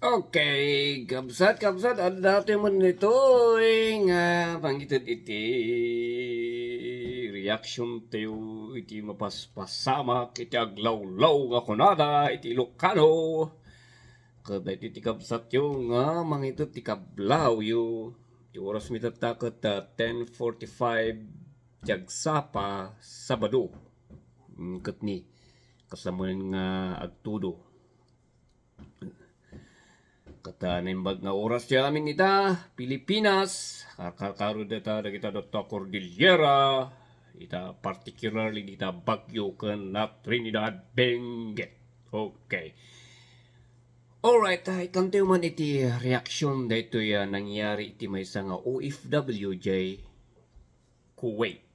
Okay, kabsat ada dati man nito nga pangited iti reaction tayo iti mapaspasama iti aglawlaw nga kunada iti Ilocano. Kada iti kabsat yo nga mangited ti kablaw yo. Ti oras mi tatakot 10:45 jagsapa Sabado. Kat ni kasaman nga agtudo. Kata nimbag nga oras siya amin ita, Pilipinas, kakaro data kita Dr. Cordillera, ita particularly dita Baguio ken na Trinidad Benguet. Okay. Alright, ikan tayo man iti reaction dito ya nangyari iti may nga OFWJ Kuwait.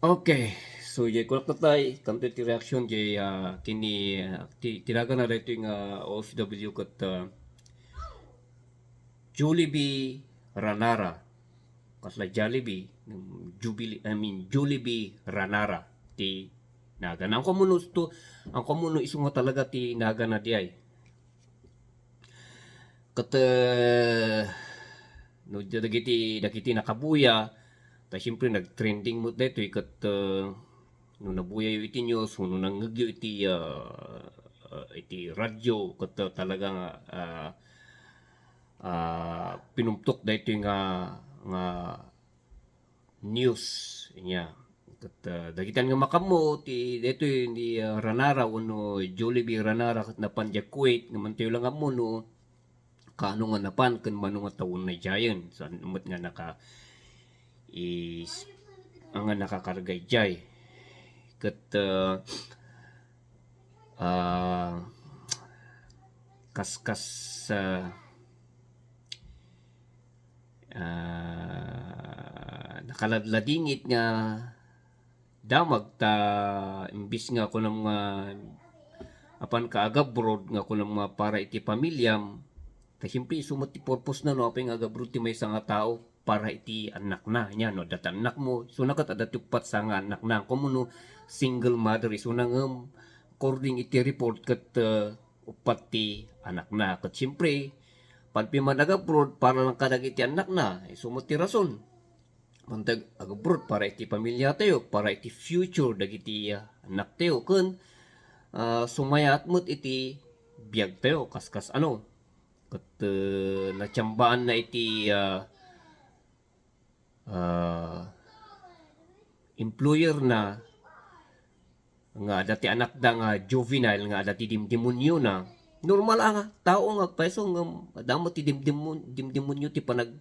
Okay, so jay kulak na tayo, kanto ti reaction jay kini tiraga na rito yung OFW kat Jollibee Ranara. Kasla Jollibee, Jollibee Ranara ti naga. Ang komuno iso nga talaga ti naga na diay. Kat no dagiti nakabuya. Ta siyempre nag-trending mo dito ikat no nabuya yung iti news, no nangagyo iti radyo kat talagang pinumtok dito nga news niya. Kat dagitan nga makamo ti dito ni Ranara uno Jollibee Ranara kat napan ja Kuwait naman tayo lang mo no kaano nga napan kan manong nga taon na giant sa umot nga naka is ang nakakargay jay kat kaskas nakaladladingit nga damag ta imbis nga ko ng mga apan kaagabrod nga ko ng mga para iti pamilyam ta siyempre sumot ti purpose na no apay agabrod ti may nga tao para iti anak na nya no dat anak mo so nakat adatupat sa nga anak na kumuno single mother iso nang according iti report kat upat ti anak na kat siyempre panpiman agabrod para lang kadag iti anak na sumot ti rason pantag agabrod para iti pamilya tayo para iti future dagiti anak tayo kun sumayat mo't iti biyag tayo kaskas ano kat natsambaan na iti employer na nga dati anak da nga juvenile nga dati dimdimonyo na normal nga tao nga peso nga damo ti dimdimonyo ti panag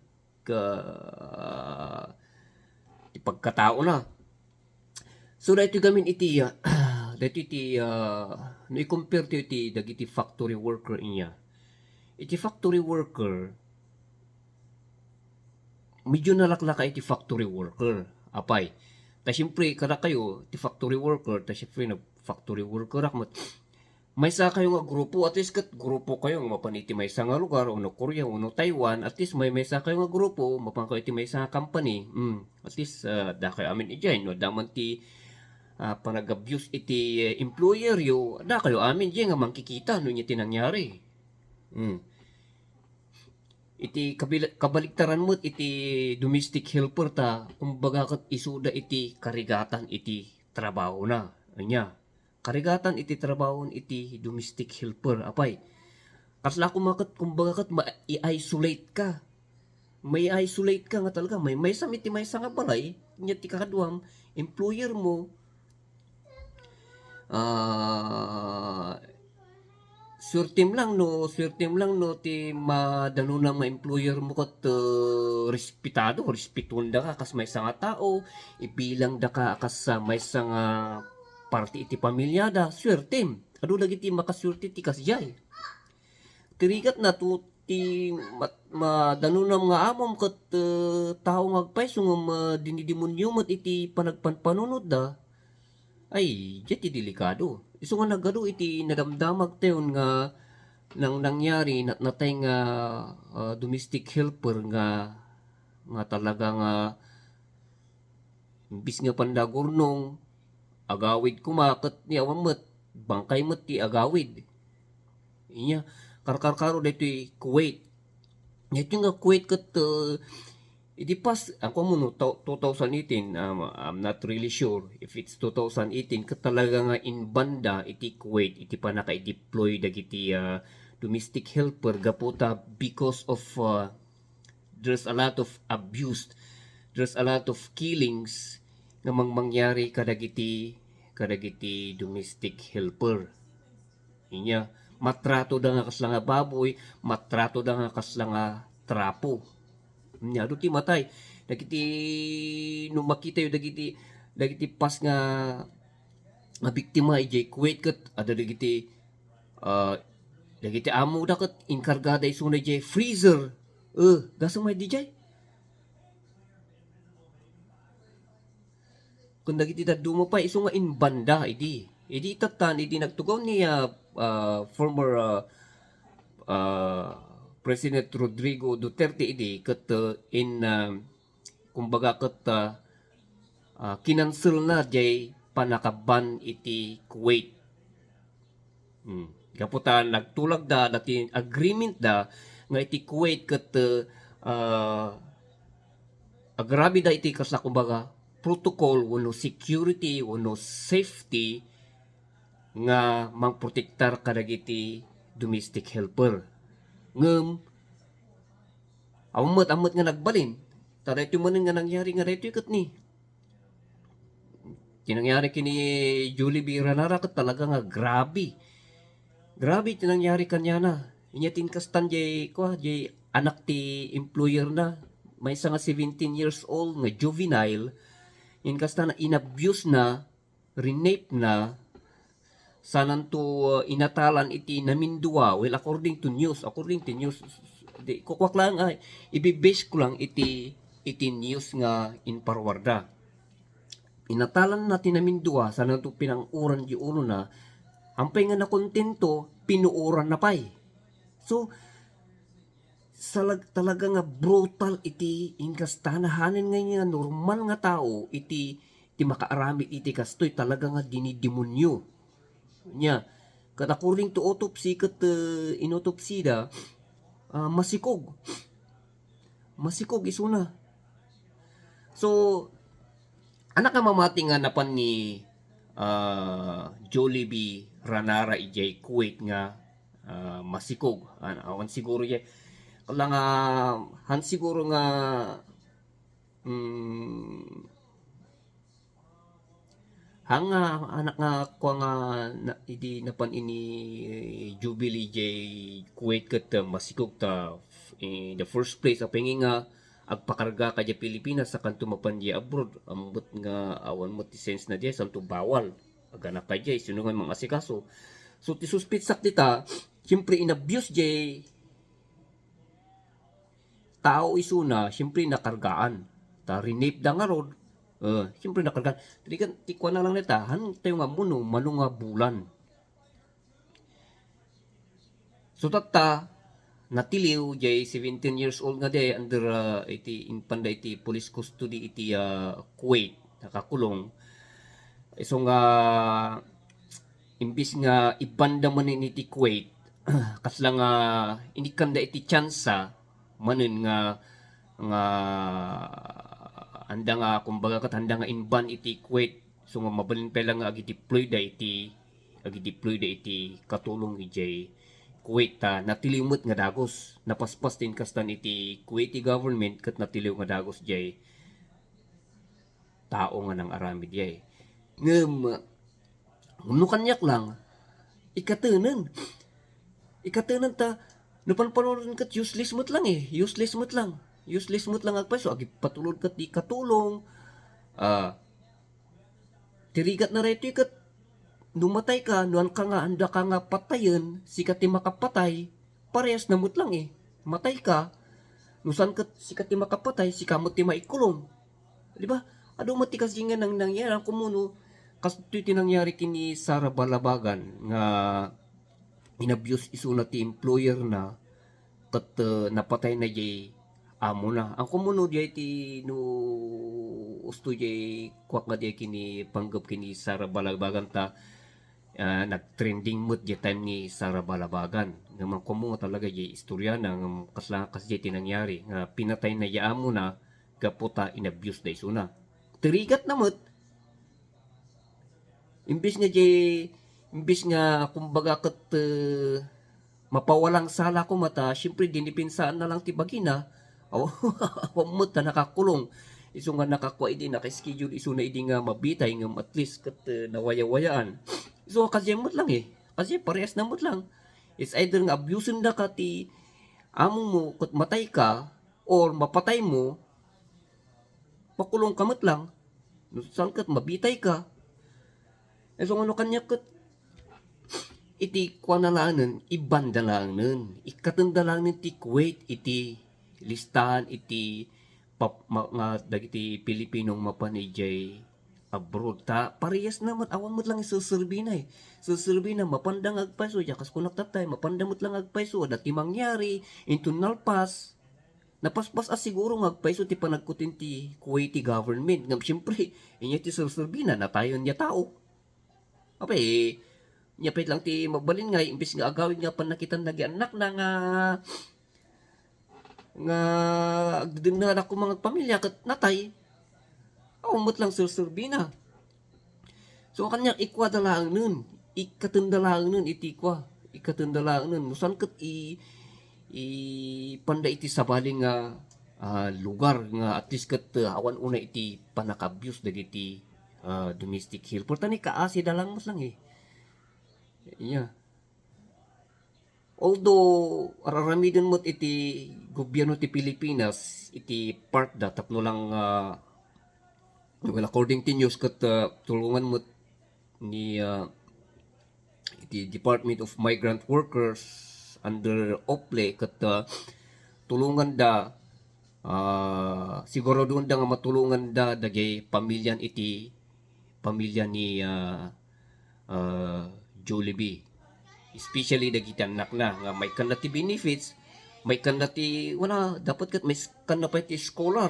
ti pagkatao na so dito gamin iti dito iti no i-compare to iti dagiti factory worker inya iti factory worker medyo nalaklaka iti factory worker. Apay. Ta siyempre, kada kayo, ti factory worker, ta siyempre, factory worker akmat. May sa kayo nga grupo, at least kat grupo kayo, mapaniti may sa nga lugar, uno Korea, uno Taiwan, at least may sa kayo nga grupo, mapan kayo iti may sa company, at least, da kayo amin ijay, no, daman ti panag-abuse iti employer yo, da kayo amin ijay nga mangkikita, no, niya tinangyari. Iti kabaliktaran mo iti domestic helper ta kumbaga kat isuda iti karigatan iti trabaho na anya karigatan iti trabaho iti domestic helper apay kasla kumakat kumbaga kat i-isolate ka may isolate ka nga talaga, may samiti may sa nga balay, nya ti kakaduam, employer mo, ah, surtim lang no, ti madano na mga employer mo kat respeton da ka, kas may sa nga tao, ipilang da ka, kas may sa nga parti iti pamilya da, surtim, adu lagi ti makasurti ti kasjay. Tirigat na to ti madano na mga amom kat tao ngagpay so nga dinidemonyo mat iti panagpanpanunod da ay iti delikado. Isu nga nagado iti nadamdamag teon nga nang nangyari natay nga domestic helper nga talaga nga imbis nga pandagurnong agawid kumakat ni awamet bangkay met ti agawid. Inya karkaro dito Kuwait. Ito nga Kuwait kat iti pas ako mo no 2018 I'm not really sure if it's 2018 kat talaga nga in banda iti Kuwait iti pa naka-deploy dagiti domestic helper gaputa because of there's a lot of abuse, there's a lot of killings nga mangyari kadagiti domestic helper. Inya matrato da nga kasla nga baboy, matrato da nga kasla nga trapo. Nya do ti matay. Dagiti no makita yo dagiti pas nga biktima ijay Kuwait ket ada dagiti amo da ket inkargada isu na ijay freezer. Gasang may dijay. Kung dagiti daduma pa isu nga in banda idi itatan idi nagtugaw ni former President Rodrigo Duterte idi ket kumbaga ket kinansel na jay panakaban iti Kuwait. Kaputan nagtulag da dati agreement da nga iti Kuwait ket agrabi da iti kasla kumbaga protocol wano security wano safety nga mangprotektar kadagiti domestic helper. Ngem amot nga nagbalin taday manen nga nangyari nga daytoy ket ni kinangyari kini Julie B. Ranara ket talaga nga grabe tinangyari kanya na inya tinkastan jay anak ti employer na may nga 17 years old nga juvenile inkasta na inabuse na renape na sanan to inatalan iti namindua well according to news di kukwak lang ay ibibase ko lang iti news nga inparwarda inatalan natin namindua sanan to pinanguran di uno na ampay nga nakontento pinuuran na pay so talaga nga brutal iti inkastanahanin nga normal nga tao iti makaaramid iti kastoy talaga nga dinidemonyo nya kat according to autopsy kat inotopsy da masikog isuna so anak nga mamati nga napan ni Jollibee Ranara ijay Kuwait nga masikog awan siguro jay lang han siguro nga hanga anak nga kwa nga idi napan ini Jubilee J Kuwait ket masikog ta in the first place apenging nga agpakarga ka di Pilipinas sa kanto mapan di abroad ambot nga awan mo ti sense na di santo bawal agana ka di sinungan mga asikaso so ti suspitsak dita siyempre inabuse di tao isuna siyempre nakargaan ta renape da nga rod siyempre nakargaan ti kwa na lang nita han tayo nga muno manunga bulan so tata natiliw jay 17 years old nga day under iti impanda iti police custody iti Kuwait nakakulong so nga imbis nga ibanda man iti Kuwait kasla nga inikanda iti tsansa manen nga anda nga kumbaga kat handa nga inban iti Kuwait so nga mabalin pa lang agi deploy da iti katulong ijay Kuwait natilimot nga dagos napaspas din kastan iti Kuwaiti government ket natiliw nga dagos jay tao nga nang aramid jay ngem no kanyak lang ikateunen ta napanpanoran kat useless mo't lang useless mo't lang agpay so agi patulod kat di katulong tirigat na reto kat numatay ka nuan ka nga anda ka nga patayen sikat ti makapatay parehas na mo't lang matay ka nusan kat sikat ti makapatay sikamot ti maikulong di ba ado mati kasi nga nang nangyari ang kumuno kasto ti nangyari kini Sara Balabagan nga inabuse isuna ti employer na kat napatay na jay amo na ang kumuno jay ti no usto jay kwak nga jay kini panggap kini Sara Balabagan nagtrending mood jay time ni Sara Balabagan nga man kumo nga talaga jay istorya na kasla kas jay tinangyari nga pinatay na jay amo na kaputa inabuse da isuna tirigat na mo't imbis nga kumbaga kat mapawalang sala ko mata syempre dinipinsaan na lang ti bagina awamot na nakakulong iso nga nakakuha idi naka-schedule iso na idi nga mabitay nga at least kat nawaya-wayaan iso kasi mo't lang kasi parehas na mo't lang it's either nga abusin na ka ti amo mo kat matay ka or mapatay mo makulong ka mo't lang saan kat mabitay ka so ano kanya kat iti kwa na lang nun, ibanda lang nun. Ikatanda lang nun ti Kuwait, iti listahan, iti nga dagiti Pilipinong mapanijay abroad. Parehas naman, awan mo't lang isusurbi na Susurbi na, mapandang agpaiso, yakas ko nagtatay, mapandang mo't lang agpaiso, dati mangyari, internal pass, napaspas siguro nga agpaiso ti panagkutin ti Kuwaiti government. Ngam siyempre, inyo ti susurbi na, natayon niya tao. Apay, nyapit lang ti mabalin nga imbis nga agawin nga panakitan anak na nga agdinala ko mga pamilya kat natay umot lang sursurbi na so kanya ikwadalaang nun ikatundalaang nun itikwa ikatundalaang nun nusan kat panda iti sabaling nga lugar nga at least kat awan una iti panakabuse dagiti domestic helper tani kaasi dalang mas lang Yeah. Although araramidon mo't iti gobyerno ti Pilipinas iti part tapno lang well, according to news kat tulungan mo't ni iti Department of Migrant Workers under OPLE kat tulungan siguro doon nga matulungan dagay pamilya ni Jollibee. Especially dagiti anak na nga may kanati benefits, may kanati wala dapat kat may kanapay ti scholar.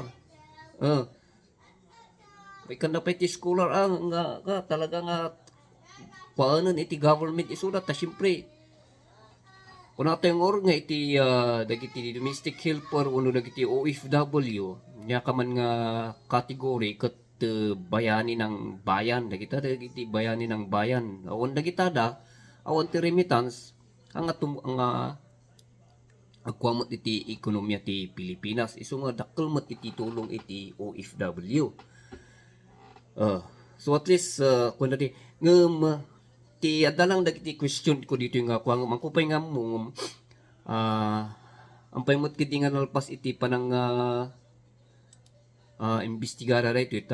May kanapay ti scholar nga talaga nga paanan iti government isulat ta syempre. Kung natin nga iti dagiti domestic helper uno dagiti OFW nya ka man nga category kat bayani ng bayan dagiti bayani ng bayan awan dagita awan ti remittance ang agkwamot iti ekonomiya ti Pilipinas isu nga dakkel met iti tulong iti OFW so at least kun dati ngem ti adalang dagiti question ko dito nga kuang mangkupay nga mo ang paymot kiti nga nalpas iti panang imbestigara dito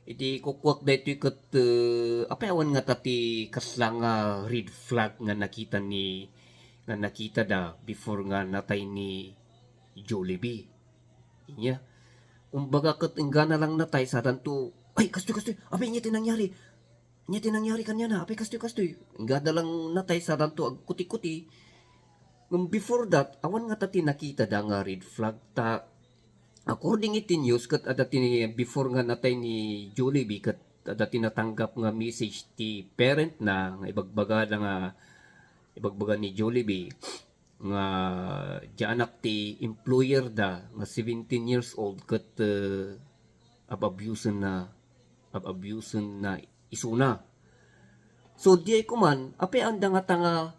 iti kukwak dito kat apayawan nga tati kaslang red flag nga nakita before nga natay ni Jollibee inya umbaga kat ingana lang natay sa tanto ay kastoy apay niya tinangyari kanya na apay kastoy ingana lang natay sa tanto ag kuti before that awan nga tati nakita nga red flag according iti news kat adati before nga natay ni Jollibee kat adati natanggap nga message ti parent na nga ibagbaga ni Jollibee nga di anak ti employer nga 17 years old kat abusen na isuna so di ay kuman apay anda nga tanga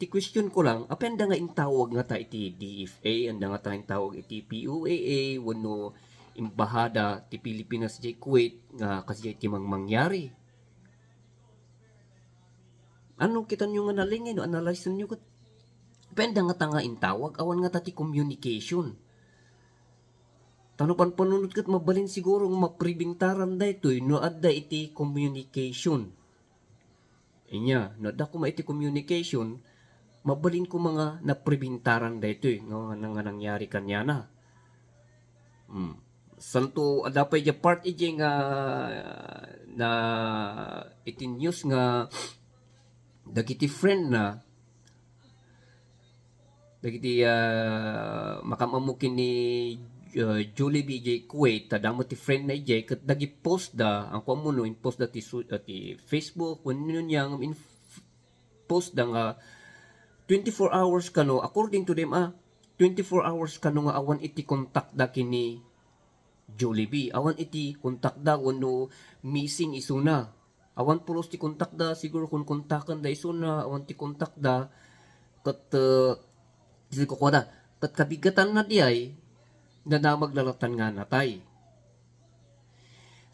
ti question ko lang, apa anda nga intawag nga ta iti DFA, anda nga ta intawag iti PUAA, wano imbahada ti Pilipinas di Kuwait nga kasi iti mangyari. Ano kita nyo nga nalingin, analyze nyo kat. Apa nga ta nga intawag, awan nga ta ti communication. Tano pan panunod kat mabalin siguro nga mapribintaran da ito, no adda iti communication. Inya, no adda ko ma iti communication, mabalin ko mga napribintaran da ito, nga nangyari kanya na. Santo ada pa ija part ija nga na iti news nga dagiti friend na dagiti makamamukin ni Jollibee J. Kuwait, tadamo ti friend na ijay, kat dagi post da, ang kuamuno, in post da ti Facebook, kung nyo niyang in post da nga, 24 hours kano, according to them, 24 hours kano nga awan iti contact da kini Jollibee, awan iti contact da, wano missing isuna, awan pulos ti contact da, siguro kung kontakan da isuna, awan ti contact da, kat, kat kabigatan na diay, na namaglalatan nga natay.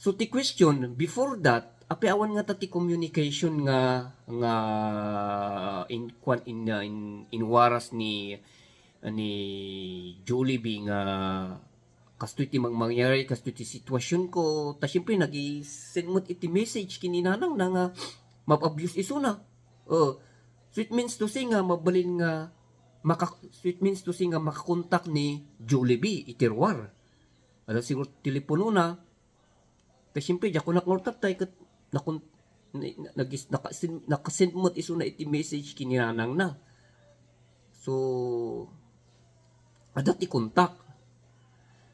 So ti question, before that, api awan nga ti communication nga in waras ni Jollibee nga kasto iti mangyari, kasto iti sitwasyon ko, ta syempre nag-send mo iti message kininanang na nga map-abuse iso na. So it means to say nga mabalin nga it means to say nga makakontak ni Jollibee itirwar. Ada siguro telepono na. Kaya siyempre, diya ko nakangortatay kat nakasend mo iso na iti message kininanang na. So, ada ti kontak.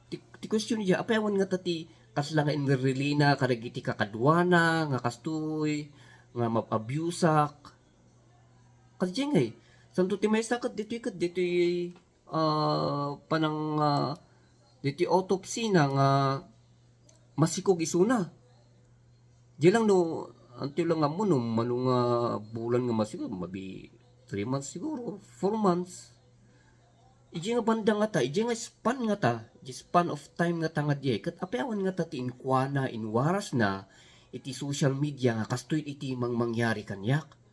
Ti question niya, apayawan nga tati kasla nga inrelina, karagiti kakadwana, nga kastoy, nga mapabusak. Kasi ngay, santo ti may sakat dito panang dito autopsy na nga masikog isuna. Di lang no, anto lang nga mo no, manong bulan nga masikog, mabi 3 months siguro, 4 months. Iji nga banda nga ta, iji nga span nga ta, iji span of time nga ta nga di, kat apayawan nga ta ti inkwana, inwaras na, iti social media nga kastoy iti mangyari kanyak.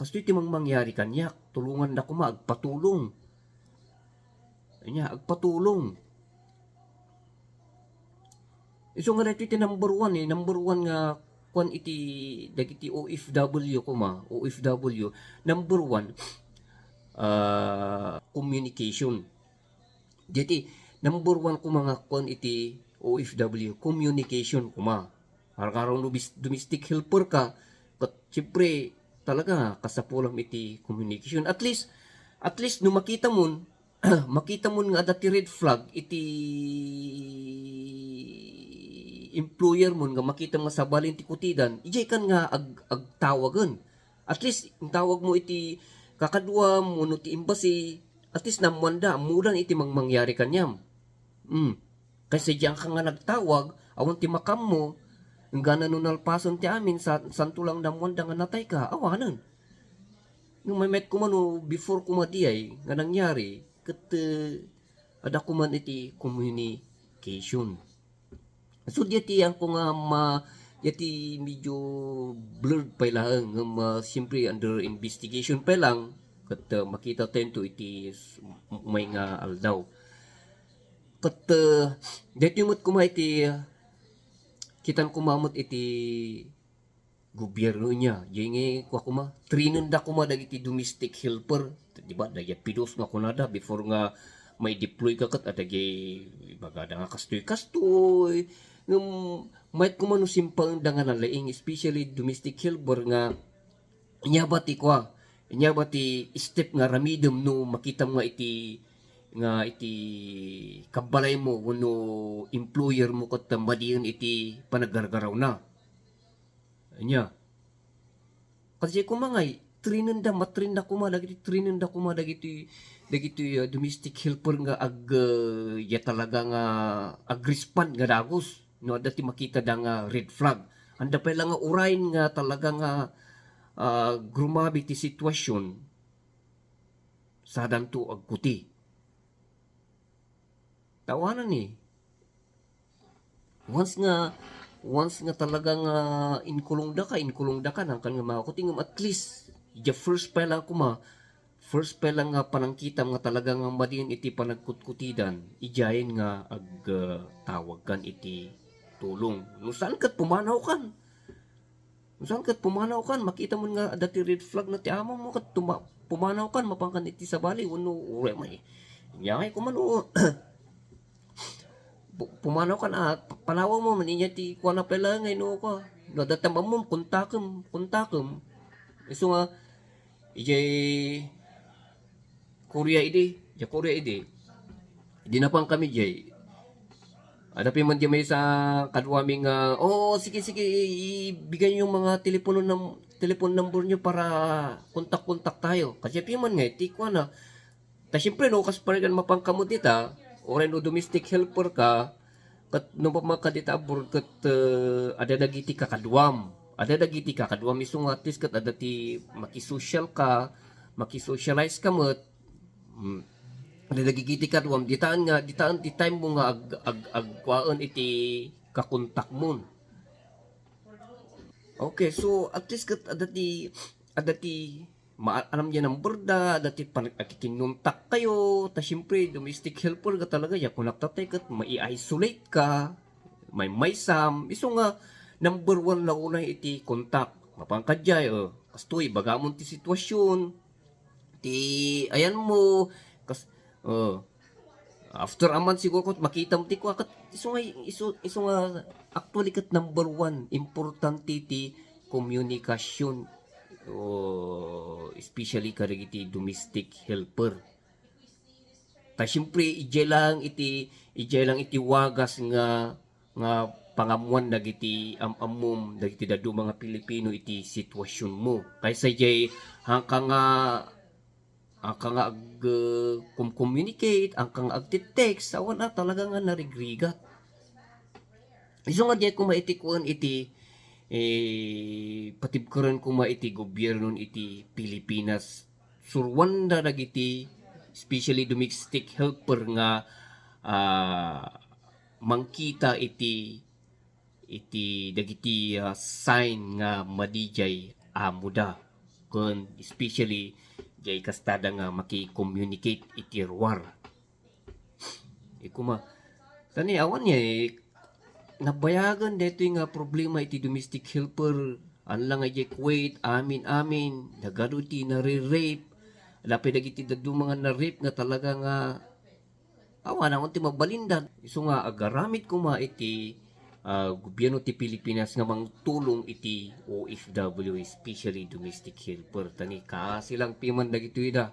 Kasto iti mangyari kanyak, tulungan na ko agpatulong. Anya, agpatulong. So nga dito iti number one nga kwan iti dagiti OFW ko OFW, number one, communication. Diti, number one ko mga kwan iti OFW, communication kuma. Araw-araw domestic helper ka, kat siyempre, talaga kasapulam iti communication. At least no makita mo nga dati red flag iti employer mo nga makita nga sabalin ti kutidan, ijay kan nga agtawagan. At least ang tawag mo iti kakadwa mo no ti embassy, at least namwanda amulan iti mangyari kanyam. Kasi diyan ka nga nagtawag, awan ti makam mo, ang gana nun nalpason ti amin, santo lang damwanda nga natay ka, awanan. Nung may met ko man before ko madiyay, nga nangyari, kat ada ko man iti communication. So diyati ang ko nga diyati medyo blurred pa lang, nga siyempre under investigation pa lang, kat makita tayo iti may nga aldaw. Kat diyati mo't kuma iti kitan kumamot iti gobyerno niya. Yung trinanda kuma dagiti domestic helper. Diba? Dagya pidos nga kunada before nga may deploy ka kat at dagya bagada nga kastoy. May kumano simpang dangan na laing, especially domestic helper nga inyabati step nga ramidom no makita mo iti kabalay mo wano employer mo kat madiyon iti panagargaraw na. Anya. Kasi kumangay, matrinda kuma dagiti domestic helper nga ya talaga nga agrispan nga dagos. No, dati makita da nga red flag. Anda pa lang nga urain nga talaga nga grumabi ti sitwasyon sa danto agkuti. Tawanan ni. Once nga talagang inkulong da ka nang kan nga makutingom at least the first pa lang nga panangkitam nga talagang madin iti panagkutkutidan ijayin nga tawag kan iti tulong. No saan kat pumanaw kan makita mo nga dati red flag na ti amo mo kat pumanaw kan mapangkan iti sabali uno ure may nyay ko man pumanaw kan panawa mo man inya ti kuha na pala ngay no ka nadatamba mo kuntakem iso nga ijay Korea idi di na pang kami jay adapi man di may sa kadwaming sige ibigay yung mga telepon number nyo para kontak tayo kasi piman nga ti kuha na ta syempre no kas paregan mapangkamot dita oray no domestic helper ka kat no pamakadita abroad kat ada dagiti kakadwam iso nga at least kat ada ti makisocialize ka met ada dagiti kadwam ditaan ti time mo nga agkwaan iti kakontak mo. Okay, so at least kat ada ti alam niya ng borda, dati pakikinuntak kayo, ta syempre domestic helper ka talaga, ya kung nagtatay ka, mai-isolate ka, may maysam, iso nga, number 1 na unay iti kontak, mapangkadyay, kastoy, bagamon ti sitwasyon, ayan mo, after a month siguro ko, makita mo ti ko, iso nga, actually kat number 1, importante ti komunikasyon, especially karigiti domestic helper. Ta syempre ijay lang iti wagas nga pangamuan dagiti amum dagiti dadu mga Pilipino iti sitwasyon mo. Kaysa jay hangka nga communicate, hangka nga agti-text, awan talaga nga narigrigat. Iso nga jay kumaitikuan iti patibkaran ko iti gobyerno iti Pilipinas surwanda dagiti especially domestic helper nga mangkita iti dagiti sign nga madijay amuda kun especially jay kastada nga maki-communicate iti ruwar ikuma tani awan niya nabayagan dito nga problema iti domestic helper anlang ay Kuwait amin nagado ti nare-rape lapay dagiti dadu mga na-rape nga talaga nga awan ang ti mabalindan iso nga agaramit kuma iti gobyerno ti Pilipinas nga mangtulong iti OFW especially domestic helper tani ka silang piman dagiti ida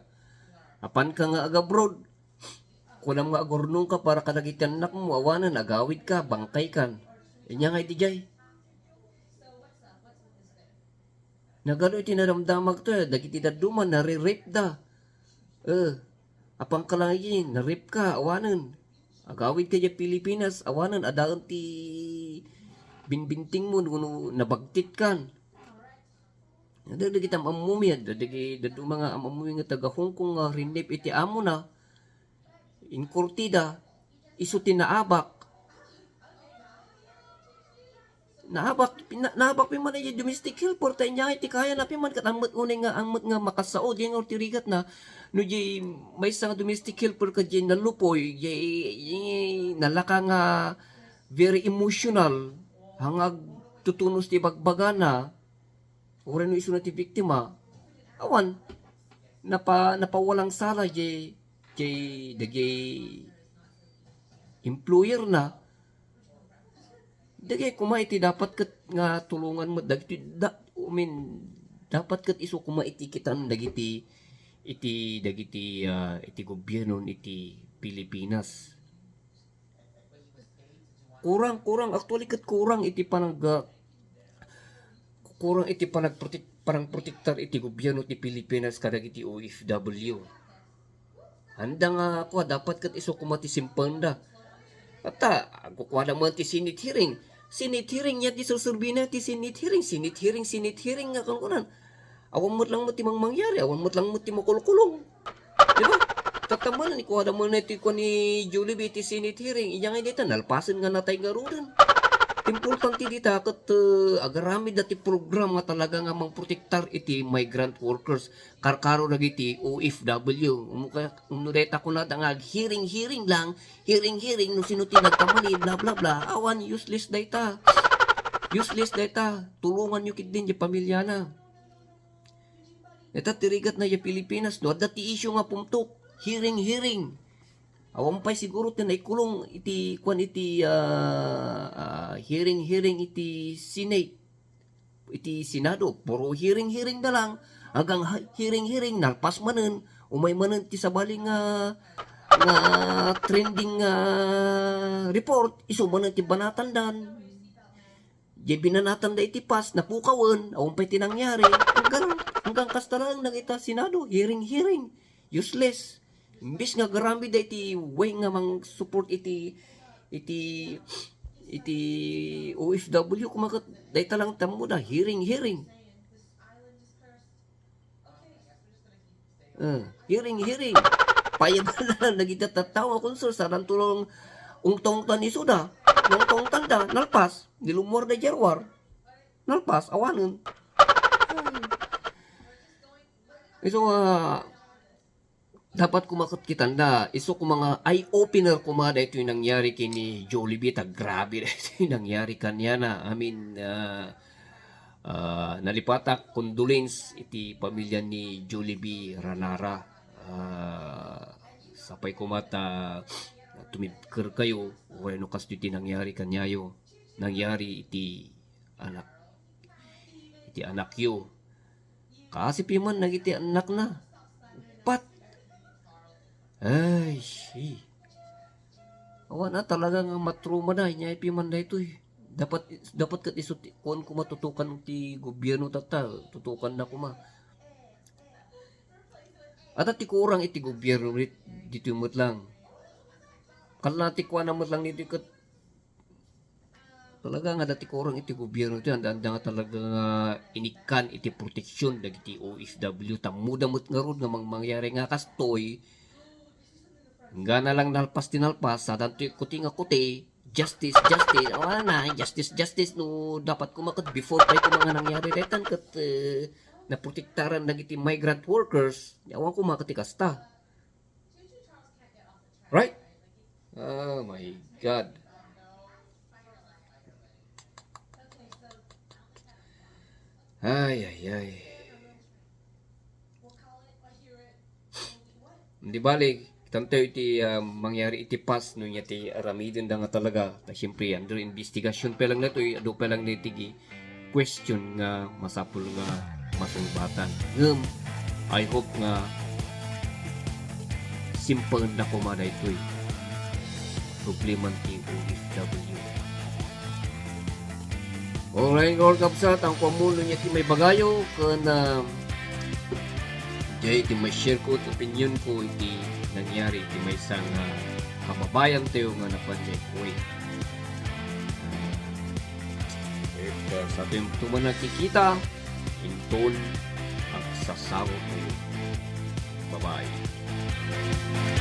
apan ka nga aga-abroad kunam nga agurnong ka para kadagiti anak mo awanan agawid ka bangkay kan inya nga itijay nagano iti naramdamag to dagiti daduman nare-rape da apang kalangin na-rape ka awanan agawid ka di Pilipinas awanan adaan ti binbinting mo nabagtit kan dagiti amamumi dagiti dadu mga amamumi nga taga Hong Kong nga rinip iti amo na inkurtida iso tinaabak piman ay domestic helper tayo niya iti kaya na piman kat amot nga makasaod yung tirigat na no jay may isang domestic helper ka jay nalupoy jay nalaka nga very emotional hangag tutunos ti bagbagana oray no iso na ti biktima awan napawalang sala jay employer na dagay kumaiti dapat ket nga tulungan mo dagiti dapat ket isu kumaiti kitan dagiti iti gobyerno iti Pilipinas kurang actually ket kurang iti parang protektar iti gobyerno ti Pilipinas kadagiti OFW handa nga ako dapat ket isu kumati simpanda ata kukuha mo ti Senate hearing niya ti susurbina ti Senate hearing nga kanunan Awan mo't lang mo ti mangyari, awan mo't lang mo ti makulkulong. Di ba? Tataman ni kuha mo na iti ko ni Julie B. ti Senate hearing. Iya nga dito, nalpasan nga natay nga rudan. Importante dito kat agarami dati program nga talaga nga mangprotektar iti migrant workers. Karkaro na iti OFW. Umudeta ko na nga hearing lang. Hearing no sino ti nagkamali, bla bla bla. Awan, useless data. Useless data. Tulungan nyo kit din yung pamilya na. Ito tirigat na yung Pilipinas. No? Dati issue nga pumtok. Hearing. Awan pa'y siguro tinaikulong iti kwan iti hearing iti Senate, iti Senado. Puro hearing na lang. Hanggang hearing nalpas manen. Umay manen ti sabaling nga trending report. Iso manen ti banatandan. Di binanatan da iti pas, napukawan. Awan pa'y tinangyari. Hanggang kastalang nagita Senado. Hearing. Useless. Imbis nga garami da iti way nga mang support iti OFW kumakat day talang tamo da hearing. Hearing. Payaban na nagita tatawa kung sir sarang tulong ungtong tan isuda. Ungtong tanda nalpas nilumor da jarwar. Nalpas awanen. Ito dapat kumakot kitanda. Iso ko mga eye-opener kumada ito yung nangyari kini Jollibee. Grabe na ito yung nangyari kanya na. I mean, nalipatak condolence iti pamilya ni Jollibee Ranara. Sapay kumata tumipker kayo. Bueno, kasto iti nangyari kanyayo. Nangyari iti anak yo. Kasi piman nagiti anak na. Pat. Ay, awan na talaga nga matruma na. Inya ipiman na ito eh. Dapat kat isot kung matutukan ti gobyerno tata. Tutukan na kuma. At ti kurang iti gobyerno dito yung lang. Kalati kwa na lang dito kat. Talaga nga dati kurang iti gobyerno ito. Handa nga talaga nga inikan iti proteksyon dagiti OFW. Tamudamot nga ron nga mangyari nga kastoy. Nga na lang nalpas sadan to kuti nga kuti justice wala na justice no dapat kumakat before pa ito mga nangyari detan kat naprotektaran nagiti migrant workers yawan kumakat kasta right. Oh my god. Ay hindi balik tanto iti mangyari iti pas no niya ti aramidin da nga talaga ta siyempre under investigation pa lang na to ado pa lang nitigi question nga masapul nga masungbatan I hope nga simple na kumada ito problema ti OFW. Alright, all kapsat ang pamulo niya ti may bagayo kana jay ti may share ko ti opinion ko iti nangyari iti may isang kababayan tayo nga napanjay Kuwait. Sa ating tuman nakikita intol ang sasawa tayo. Bye-bye.